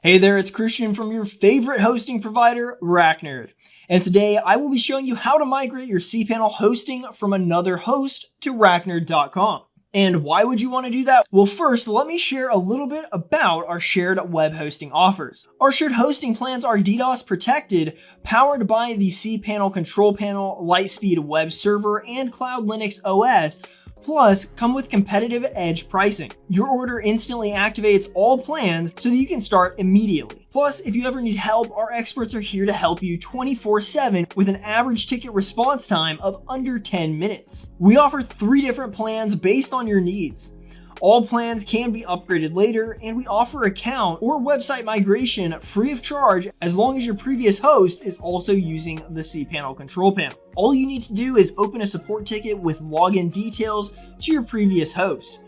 Hey there, it's Christian from your favorite hosting provider, RackNerd. And today I will be showing you how to migrate your cPanel hosting from another host to RackNerd.com. And why would you want to do that? Well, first, let me share a little bit about our shared web hosting offers. Our shared hosting plans are DDoS protected, powered by the cPanel control panel, Lightspeed web server, and Cloud Linux OS, plus come with competitive edge pricing. Your order instantly activates all plans so that you can start immediately. Plus, if you ever need help, our experts are here to help you 24/7 with an average ticket response time of under 10 minutes. We offer 3 different plans based on your needs. All plans can be upgraded later, and we offer account or website migration free of charge as long as your previous host is also using the cPanel control panel. All you need to do is open a support ticket with login details to your previous host,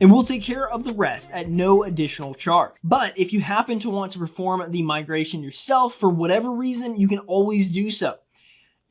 and we'll take care of the rest at no additional charge. But if you happen to want to perform the migration yourself for whatever reason, you can always do so.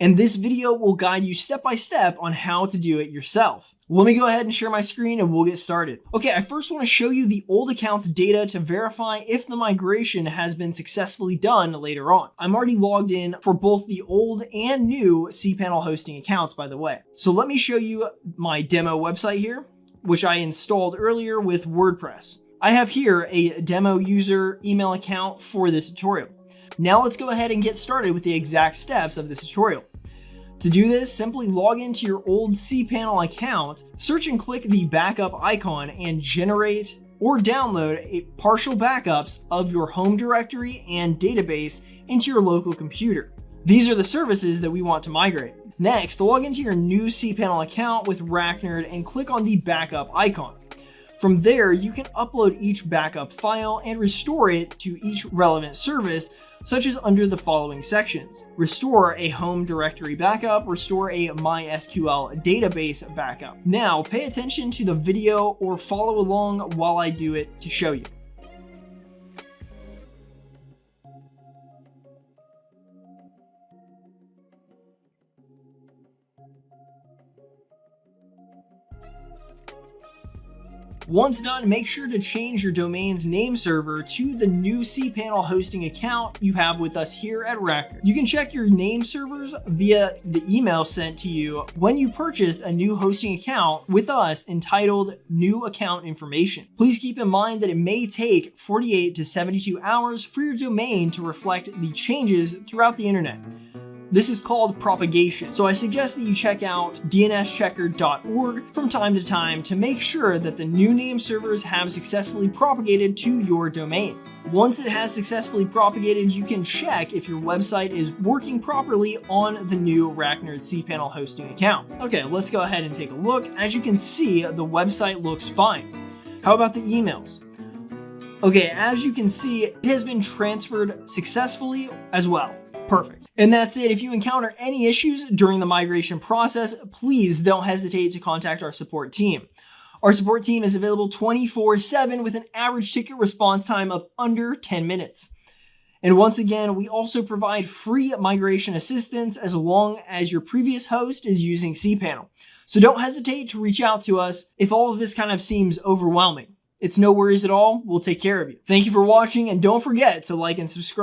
And this video will guide you step by step on how to do it yourself. Let me go ahead and share my screen and we'll get started. Okay, I first want to show you the old account's data to verify if the migration has been successfully done later on. I'm already logged in for both the old and new cPanel hosting accounts, by the way. So let me show you my demo website here, which I installed earlier with WordPress. I have here a demo user email account for this tutorial. Now let's go ahead and get started with the exact steps of this tutorial. To do this, simply log into your old cPanel account, search and click the backup icon, and generate or download partial backups of your home directory and database into your local computer. These are the services that we want to migrate. Next, log into your new cPanel account with RackNerd and click on the backup icon. From there, you can upload each backup file and restore it to each relevant service, such as under the following sections: restore a home directory backup, restore a MySQL database backup. Now, pay attention to the video or follow along while I do it to show you. Once done, make sure to change your domain's name server to the new cPanel hosting account you have with us here at RackNerd. You can check your name servers via the email sent to you when you purchased a new hosting account with us entitled New Account Information. Please keep in mind that it may take 48 to 72 hours for your domain to reflect the changes throughout the internet. This is called propagation, so I suggest that you check out dnschecker.org from time to time to make sure that the new name servers have successfully propagated to your domain. Once it has successfully propagated, you can check if your website is working properly on the new RackNerd cPanel hosting account. Okay, let's go ahead and take a look. As you can see, the website looks fine. How about the emails? Okay, as you can see, it has been transferred successfully as well. Perfect. And that's it. If you encounter any issues during the migration process, please don't hesitate to contact our support team. Our support team is available 24/7 with an average ticket response time of under 10 minutes. And once again, we also provide free migration assistance as long as your previous host is using cPanel. So don't hesitate to reach out to us if all of this kind of seems overwhelming. It's no worries at all. We'll take care of you. Thank you for watching, and don't forget to like and subscribe.